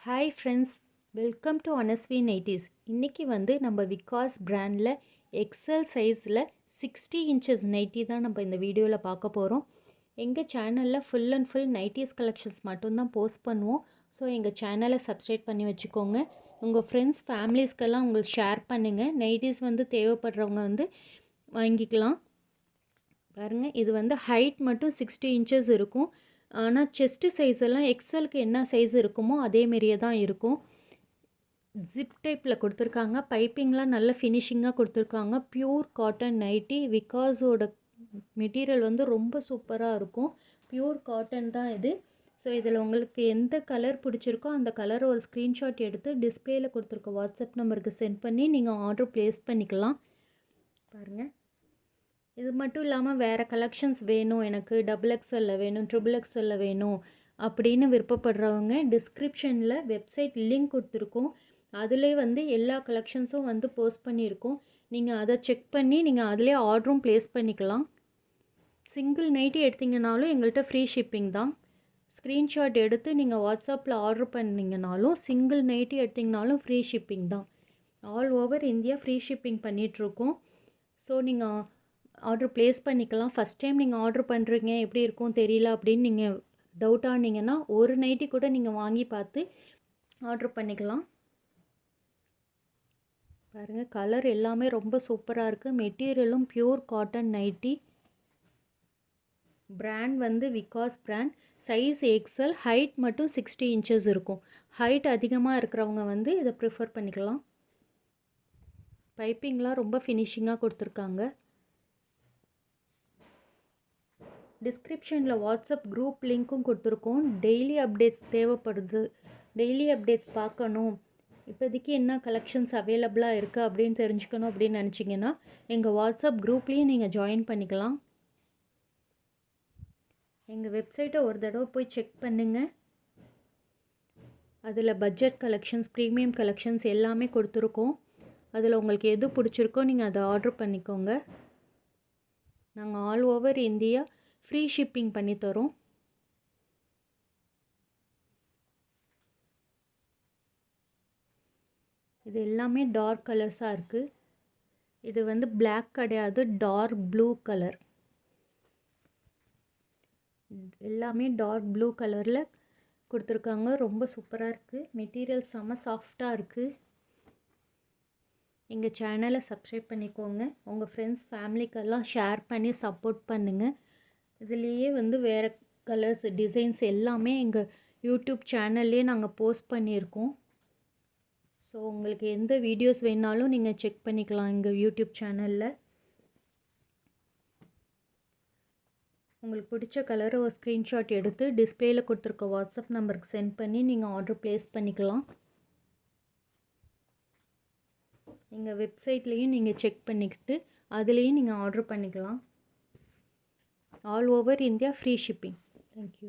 Hi friends, welcome to Anasvi nighties. இன்றைக்கி வந்து நம்ம விகாஸ் பிராண்டில் எக்ஸல் சைஸில் 60 இன்ச்சஸ் நைட்டி தான் நம்ம இந்த வீடியோவில் பார்க்க போகிறோம். எங்கள் சேனலில் full and full nighties collections மட்டும்தான் போஸ்ட் பண்ணுவோம். ஸோ எங்கள் சேனலை சப்ஸ்கிரைப் பண்ணி வச்சுக்கோங்க. உங்கள் ஃப்ரெண்ட்ஸ் ஃபேமிலிஸ்க்கெல்லாம் உங்களுக்கு ஷேர் பண்ணுங்கள். நைட்டிஸ் வந்து தேவைப்படுறவங்க வந்து வாங்கிக்கலாம். பாருங்கள், இது வந்து ஹைட் மட்டும் 60 இன்ச்சஸ் இருக்கும். ஆனால் செஸ்ட்டு சைஸ் எல்லாம் எக்ஸலுக்கு என்ன சைஸ் இருக்குமோ அதேமாரியே தான் இருக்கும். ஜிப் டைப்பில் கொடுத்துருக்காங்க. பைப்பிங்லாம் நல்ல ஃபினிஷிங்காக கொடுத்துருக்காங்க. Pure cotton nighty. விகாஸோட மெட்டீரியல் வந்து ரொம்ப சூப்பராக இருக்கும். ப்யூர் காட்டன் தான் இது. ஸோ இதில் உங்களுக்கு எந்த கலர் பிடிச்சிருக்கோ அந்த கலரை ஒரு ஸ்க்ரீன்ஷாட் எடுத்து டிஸ்பிளேயில் கொடுத்துருக்க வாட்ஸ்அப் நம்பருக்கு சென்ட் பண்ணி நீங்கள் ஆர்டர் ப்ளேஸ் பண்ணிக்கலாம். பாருங்கள், இது மட்டும் இல்லாமல் வேறு கலெக்ஷன்ஸ் வேணும், எனக்கு XXL வேணும், XXL வேணும் அப்படின்னு விருப்பப்படுறவங்க டிஸ்கிரிப்ஷனில் வெப்சைட் லிங்க் கொடுத்துருக்கோம். அதிலே வந்து எல்லா கலெக்ஷன்ஸும் வந்து போஸ்ட் பண்ணியிருக்கோம். நீங்கள் அதை செக் பண்ணி நீங்கள் அதிலே ஆர்டரும் ப்ளேஸ் பண்ணிக்கலாம். சிங்கிள் நைட்டி எடுத்திங்கனாலும் எங்கள்கிட்ட ஃப்ரீ ஷிப்பிங் தான். ஸ்க்ரீன்ஷாட் எடுத்து நீங்கள் வாட்ஸ்அப்பில் ஆர்டர் பண்ணிங்கனாலும், சிங்கிள் நைட்டி எடுத்திங்கனாலும் ஃப்ரீ ஷிப்பிங் தான். All over India free shipping பண்ணிகிட்ருக்கோம். ஸோ நீங்கள் ஆர்டர் ப்ளேஸ் பண்ணிக்கலாம். ஃபஸ்ட் டைம் நீங்கள் ஆர்டர் பண்ணுறீங்க, எப்படி இருக்கும் தெரியல அப்படின்னு நீங்கள் டவுட் ஆனீங்கன்னா ஒரு நைட்டி கூட நீங்கள் வாங்கி பார்த்து ஆர்டர் பண்ணிக்கலாம். பாருங்கள், கலர் எல்லாமே ரொம்ப சூப்பராக இருக்குது. மெட்டீரியலும் ப்யூர் காட்டன் நைட்டி. பிராண்ட் வந்து Vikas brand. Size XL. Height மட்டும் 60 இன்ச்சஸ் இருக்கும். ஹைட் அதிகமாக இருக்கிறவங்க வந்து இதை ப்ரிஃபர் பண்ணிக்கலாம். பைப்பிங்லாம் ரொம்ப ஃபினிஷிங்காக கொடுத்துருக்காங்க. டிஸ்கிரிப்ஷனில் வாட்ஸ்அப் குரூப் லிங்க்கும் கொடுத்துருக்கோம். டெய்லி அப்டேட்ஸ் தேவைப்படுது, டெய்லி அப்டேட்ஸ் பார்க்கணும், இப்போதைக்கு என்ன கலெக்ஷன்ஸ் அவைலபிளாக இருக்குது அப்படின்னு தெரிஞ்சுக்கணும் அப்படின்னு நினச்சிங்கன்னா எங்கள் வாட்ஸ்அப் குரூப்லேயும் நீங்கள் ஜாயின் பண்ணிக்கலாம். எங்கள் வெப்சைட்டை ஒரு தடவை போய் செக் பண்ணுங்கள். அதில் பட்ஜெட் கலெக்ஷன்ஸ், ப்ரீமியம் கலெக்ஷன்ஸ் எல்லாமே கொடுத்துருக்கோம். அதில் உங்களுக்கு எது பிடிச்சிருக்கோ நீங்கள் அதை ஆர்டர் பண்ணிக்கோங்க. நாங்கள் all over India free shipping பண்ணி தரோம். இது எல்லாமே டார்க் கலர்ஸாக இருக்குது. இது வந்து பிளாக் கிடையாது, டார்க் ப்ளூ கலர். எல்லாமே டார்க் ப்ளூ கலரில் கொடுத்துருக்காங்க. ரொம்ப சூப்பராக இருக்குது. மெட்டீரியல் செம்ம சாஃப்டாக இருக்குது. எங்கள் சேனலை சப்ஸ்கிரைப் பண்ணிக்கோங்க. உங்கள் ஃப்ரெண்ட்ஸ் ஃபேமிலிக்கெல்லாம் ஷேர் பண்ணி சப்போர்ட் பண்ணுங்கள். இதுலேயே வந்து வேறு கலர்ஸ், டிசைன்ஸ் எல்லாமே எங்கள் யூடியூப் சேனல்லே நாங்கள் போஸ்ட் பண்ணியிருக்கோம். ஸோ உங்களுக்கு எந்த வீடியோஸ் வேணாலும் நீங்கள் செக் பண்ணிக்கலாம் எங்கள் யூடியூப் சேனலில். உங்களுக்கு பிடிச்ச கலரை ஒரு ஸ்க்ரீன்ஷாட் எடுத்து டிஸ்பிளேயில் கொடுத்துருக்க வாட்ஸ்அப் நம்பருக்கு சென்ட் பண்ணி நீங்கள் ஆர்டர் ப்ளேஸ் பண்ணிக்கலாம். எங்கள் வெப்சைட்லேயும் நீங்கள் செக் பண்ணிக்கிட்டு அதுலேயும் நீங்கள் ஆர்டர் பண்ணிக்கலாம். All over India free shipping. Thank you.